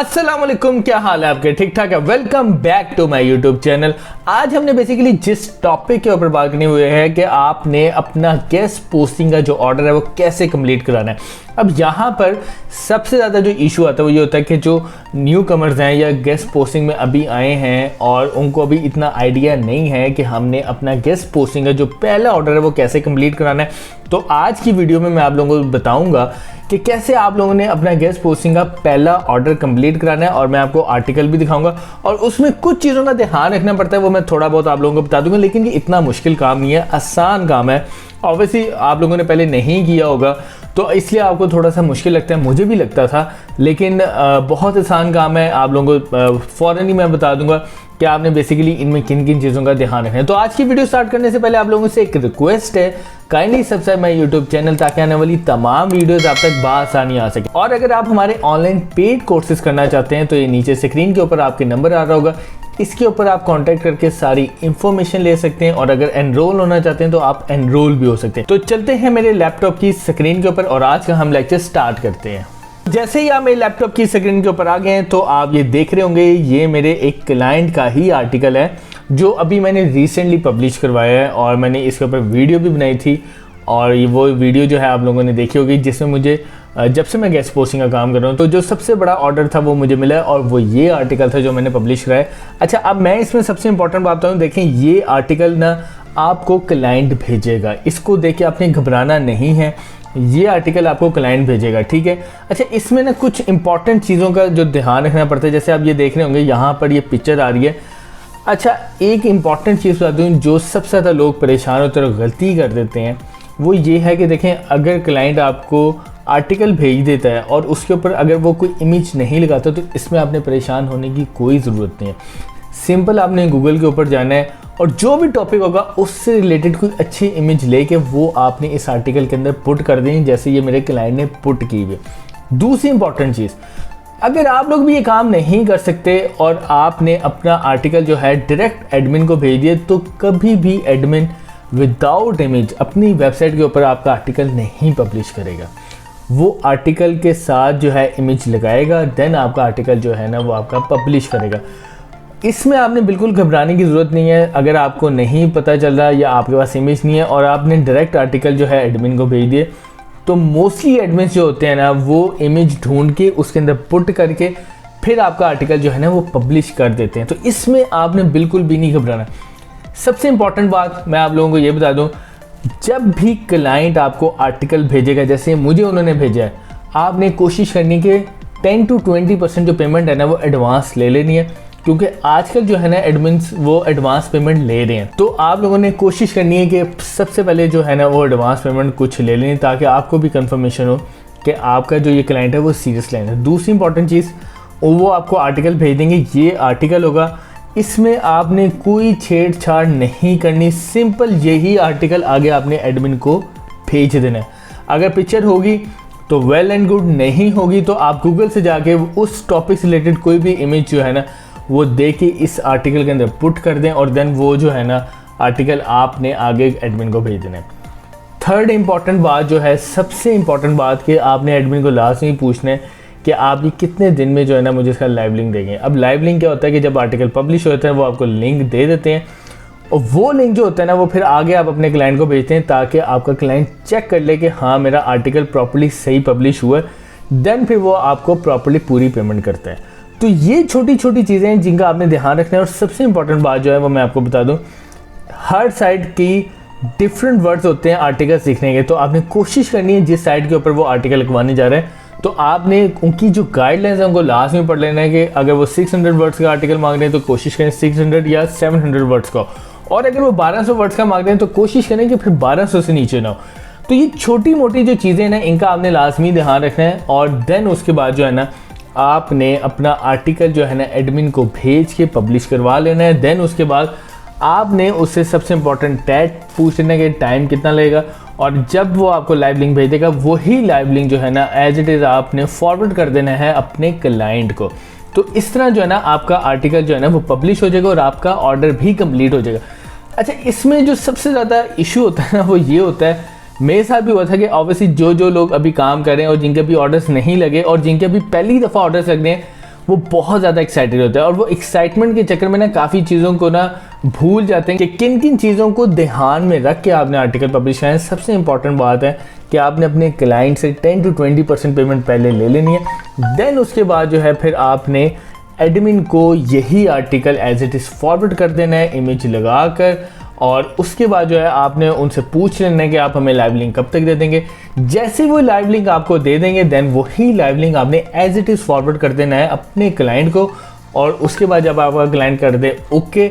अस्सलाम वालेकुम, क्या हाल है आपके? ठीक ठाक है। Welcome back to my YouTube channel. आज हमने बेसिकली जिस टॉपिक के ऊपर बात करनी हुई है कि आपने अपना गेस्ट पोस्टिंग का जो ऑर्डर है वो कैसे कंप्लीट कराना है। अब यहाँ पर सबसे ज़्यादा जो इशू आता है वो ये होता है कि जो न्यू कमर्स हैं या गेस्ट पोस्टिंग में अभी आए हैं और उनको अभी इतना आइडिया नहीं है कि हमने अपना गेस्ट पोस्टिंग का जो पहला ऑर्डर है वो कैसे कंप्लीट कराना है। तो आज की वीडियो में मैं आप लोगों को बताऊंगा कि कैसे आप लोगों ने अपना गेस्ट पोस्टिंग का पहला ऑर्डर कंप्लीट कराना है, और मैं आपको आर्टिकल भी दिखाऊंगा और उसमें कुछ चीज़ों का ध्यान रखना पड़ता है, वो मैं थोड़ा बहुत आप लोगों को बता दूंगा। लेकिन ये इतना मुश्किल काम नहीं है, आसान काम है। ऑब्वियसली आप लोगों ने पहले नहीं किया होगा तो इसलिए आपको थोड़ा सा मुश्किल लगता है, मुझे भी लगता था, लेकिन बहुत आसान काम है। आप लोगों को फ़ौरन ही मैं बता दूंगा कि आपने बेसिकली इनमें किन किन चीज़ों का ध्यान रखना है। तो आज की वीडियो स्टार्ट करने से पहले आप लोगों से एक रिक्वेस्ट है, kindly subscribe my YouTube channel ताकि आने वाली तमाम वीडियोस आप तक बआसानी आ सके। और अगर आप हमारे ऑनलाइन पेड कोर्सेज करना चाहते हैं तो ये नीचे स्क्रीन के ऊपर आपके नंबर आ रहा होगा, इसके ऊपर आप कांटेक्ट करके सारी इंफॉर्मेशन ले सकते हैं। और अगर एनरोल होना चाहते हैं तो आप एनरोल भी हो सकते हैं। तो चलते हैं मेरे लैपटॉप की स्क्रीन के ऊपर और आज का हम लेक्चर स्टार्ट करते हैं। जैसे ही आप मेरे लैपटॉप की स्क्रीन के ऊपर आ गए हैं तो आप ये देख रहे होंगे, ये मेरे एक क्लाइंट का ही आर्टिकल है जो अभी मैंने रिसेंटली पब्लिश करवाया है और मैंने इसके ऊपर वीडियो भी बनाई थी। और ये वो वीडियो जो है आप लोगों ने देखी होगी जिसमें मुझे जब से मैं गेस्ट पोस्टिंग का काम कर रहा हूँ तो जो सबसे बड़ा ऑर्डर था वो मुझे मिला है और वो ये आर्टिकल था जो मैंने पब्लिश कराया। अच्छा, अब मैं इसमें सबसे इंपॉर्टेंट बात बताऊँ, देखें ये आर्टिकल ना आपको क्लाइंट भेजेगा, इसको देख के आपने घबराना नहीं है, ये आर्टिकल आपको क्लाइंट भेजेगा, ठीक है। अच्छा, इसमें ना कुछ इंपॉर्टेंट चीज़ों का जो ध्यान रखना पड़ता है, जैसे आप ये देख रहे होंगे यहाँ पर ये पिक्चर आ रही है। अच्छा, एक इंपॉर्टेंट चीज़ बता दूँ जो सबसे ज़्यादा लोग परेशान होते हैं और गलती कर देते हैं वो ये है कि देखें, अगर क्लाइंट आपको आर्टिकल भेज देता है और उसके ऊपर अगर वो कोई इमेज नहीं लगाता तो इसमें आपने परेशान होने की कोई ज़रूरत नहीं है। सिंपल आपने गूगल के ऊपर जाना है और जो भी टॉपिक होगा उससे रिलेटेड कोई अच्छी इमेज लेके वो आपने इस आर्टिकल के अंदर पुट कर देनी, जैसे ये मेरे क्लाइंट ने पुट की हुई। दूसरी इंपॉर्टेंट चीज़, अगर आप लोग भी ये काम नहीं कर सकते और आपने अपना आर्टिकल जो है डायरेक्ट एडमिन को भेज दिया तो कभी भी एडमिन विदाउट इमेज अपनी वेबसाइट के ऊपर आपका आर्टिकल नहीं पब्लिश करेगा। वो आर्टिकल के साथ जो है इमेज लगाएगा, देन आपका आर्टिकल जो है ना वो आपका पब्लिश करेगा। इसमें आपने बिल्कुल घबराने की ज़रूरत नहीं है। अगर आपको नहीं पता चल रहा या आपके पास इमेज नहीं है और आपने डायरेक्ट आर्टिकल जो है एडमिन को भेज दिए तो मोस्टली एडमिन्स जो होते हैं ना वो इमेज ढूंढ के उसके अंदर पुट करके फिर आपका आर्टिकल जो है ना वो पब्लिश कर देते हैं। तो इसमें आपने बिल्कुल भी नहीं घबराना। सबसे इंपॉर्टेंट बात मैं आप लोगों को ये बता दूं, जब भी क्लाइंट आपको आर्टिकल भेजेगा, जैसे मुझे उन्होंने भेजा है, आपने कोशिश करनी कि 10 to 20% जो पेमेंट है ना वो एडवांस ले लेनी है, क्योंकि आजकल जो है ना एडमिन्स वो एडवांस पेमेंट ले रहे हैं। तो आप लोगों ने कोशिश करनी है कि सबसे पहले जो है ना वो एडवांस पेमेंट कुछ ले लेनी ताकि आपको भी कंफर्मेशन हो कि आपका जो ये क्लाइंट है वो सीरियस क्लाइंट है। दूसरी इंपॉर्टेंट चीज़, वो आपको आर्टिकल भेज देंगे, ये आर्टिकल होगा, इसमें आपने कोई छेड़छाड़ नहीं करनी, सिंपल यही आर्टिकल आगे आपने एडमिन को भेज देना है। अगर पिक्चर होगी तो वेल एंड गुड, नहीं होगी तो आप गूगल से जाके उस टॉपिक से रिलेटेड कोई भी इमेज जो है ना वो दे के इस आर्टिकल के अंदर पुट कर दें और देन वो जो है ना आर्टिकल आपने आगे एडमिन को भेज देना है। थर्ड इंपॉर्टेंट बात जो है, सबसे इंपॉर्टेंट बात कि आपने एडमिन को लास्ट में पूछना है कि आप ये कितने दिन में जो है ना मुझे इसका लाइव लिंक देंगे। अब लाइव लिंक क्या होता है कि जब आर्टिकल पब्लिश होता है वो आपको लिंक दे देते हैं और वो लिंक जो होता है ना वो फिर आगे आप अपने क्लाइंट को भेजते हैं ताकि आपका क्लाइंट चेक कर ले कि हाँ मेरा आर्टिकल प्रॉपर्ली सही पब्लिश हुआ है, देन फिर वो आपको प्रॉपर्ली पूरी पेमेंट करता है। तो ये छोटी छोटी चीज़ें हैं जिनका आपने ध्यान रखना है। और सबसे इंपॉर्टेंट बात जो है वो मैं आपको बता दूँ, हर साइट की डिफरेंट वर्ड्स होते हैं आर्टिकल सीखने के, तो आपने कोशिश करनी है जिस साइट के ऊपर वो आर्टिकल लिखवाने जा रहे हैं तो आपने उनकी जो गाइडलाइंस है उनको लास्ट में पढ़ लेना है कि अगर वो 600 वर्ड्स का आर्टिकल मांग रहे हैं तो कोशिश करें 600 या 700 वर्ड्स का, और अगर वो 1200 वर्ड्स का मांग रहे हैं तो कोशिश करें कि फिर 1200 से नीचे ना हो। तो ये छोटी मोटी जो चीज़ें ना इनका आपने लाजमी ध्यान रखना है। और देन उसके बाद जो है ना आपने अपना आर्टिकल जो है ना एडमिन को भेज के पब्लिश करवा लेना है। देन उसके बाद आपने उससे सबसे इंपॉर्टेंट टैग पूछ लेना कि टाइम कितना लगेगा, और जब वो आपको लाइव लिंक भेज देगा वही लाइव लिंक जो है ना एज इट इज़ आपने फॉरवर्ड कर देना है अपने क्लाइंट को। तो इस तरह जो है ना आपका आर्टिकल जो है ना वो पब्लिश हो जाएगा और आपका ऑर्डर भी कंप्लीट हो जाएगा। अच्छा, इसमें जो सबसे ज़्यादा इशू होता है ना वो ये होता है, मेरे साथ भी हुआ था कि ऑब्वियसली जो लोग अभी काम कर रहे हैं और जिनके भी ऑर्डर्स नहीं लगे और जिनके भी पहली दफ़ा ऑर्डर्स लग रहे हैं वो बहुत ज़्यादा एक्साइटेड होते हैं और वो एक्साइटमेंट के चक्कर में ना काफ़ी चीज़ों को ना भूल जाते हैं कि किन किन चीज़ों को ध्यान में रख के आपने आर्टिकल पब्लिश किया है। सबसे इंपॉर्टेंट बात है कि आपने अपने क्लाइंट से 10 to 20% पेमेंट पहले ले लेनी है। देन उसके बाद जो है फिर आपने एडमिन को यही article as it is forward कर देना है इमेज लगा कर, और उसके बाद जो है आपने उनसे पूछ लेना है कि आप हमें लाइव लिंक कब तक दे देंगे। जैसे वो लाइव लिंक आपको दे देंगे देन वही लाइव लिंक आपने एज इट इज़ फॉरवर्ड कर देना है अपने क्लाइंट को, और उसके बाद जब आपका क्लाइंट कर दे ओके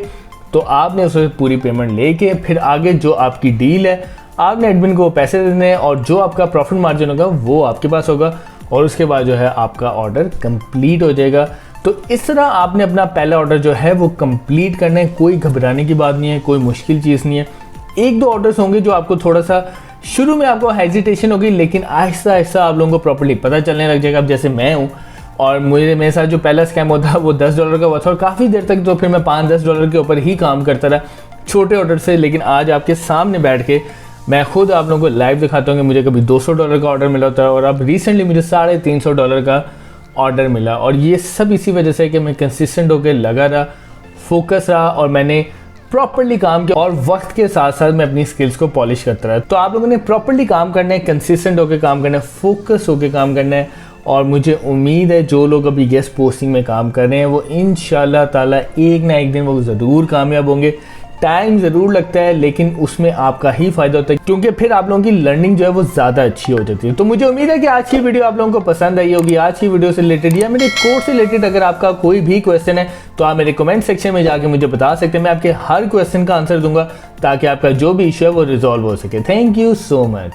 तो आपने उसे पूरी पेमेंट लेके फिर आगे जो आपकी डील है आपने एडमिन को पैसे देने हैं, और जो आपका प्रॉफिट मार्जिन होगा वो आपके पास होगा, और उसके बाद जो है आपका ऑर्डर कंप्लीट हो जाएगा। तो इस तरह आपने अपना पहला ऑर्डर जो है वो कंप्लीट करना है। कोई घबराने की बात नहीं है, कोई मुश्किल चीज़ नहीं है। एक दो ऑर्डर्स होंगे जो आपको थोड़ा सा शुरू में आपको हेजिटेशन होगी, लेकिन आहिस्ता आहिस्ता आप लोगों को प्रॉपर्ली पता चलने लग जाएगा। अब जैसे मैं हूँ और मेरे साथ जो पहला स्कैम होता वो $10 का हुआ था, और काफ़ी देर तक तो फिर मैं $5-10 के ऊपर ही काम करता रहा छोटे ऑर्डर से। लेकिन आज आपके सामने बैठ के मैं खुद आप लोगों को लाइव दिखाता हूँ कि मुझे कभी $200 का ऑर्डर मिला होता है, और अब रिसेंटली मुझे $350 का ऑर्डर मिला। और ये सब इसी वजह से कि मैं कंसिस्टेंट होकर लगा रहा, फोकस रहा, और मैंने प्रॉपर्ली काम किया, और वक्त के साथ साथ मैं अपनी स्किल्स को पॉलिश करता रहा। तो आप लोगों ने प्रॉपर्ली काम करना है, कंसिस्टेंट होकर काम करना है, फोकस होकर काम करना है, और मुझे उम्मीद है जो लोग अभी गेस्ट पोस्टिंग में काम कर रहे हैं वो इंशाल्लाह ताला एक ना एक दिन वो ज़रूर कामयाब होंगे। टाइम ज़रूर लगता है लेकिन उसमें आपका ही फ़ायदा होता है, क्योंकि फिर आप लोगों की लर्निंग जो है वो ज़्यादा अच्छी हो जाती है। तो मुझे उम्मीद है कि आज की वीडियो आप लोगों को पसंद आई होगी। आज की वीडियो से रिलेटेड या मेरे कोर्स से रिलेटेड अगर आपका कोई भी क्वेश्चन है तो आप मेरे कमेंट सेक्शन में जाके मुझे बता सकते हैं। मैं आपके हर क्वेश्चन का आंसर दूंगा ताकि आपका जो भी इशू है वो रिजॉल्व हो सके। Thank you so much.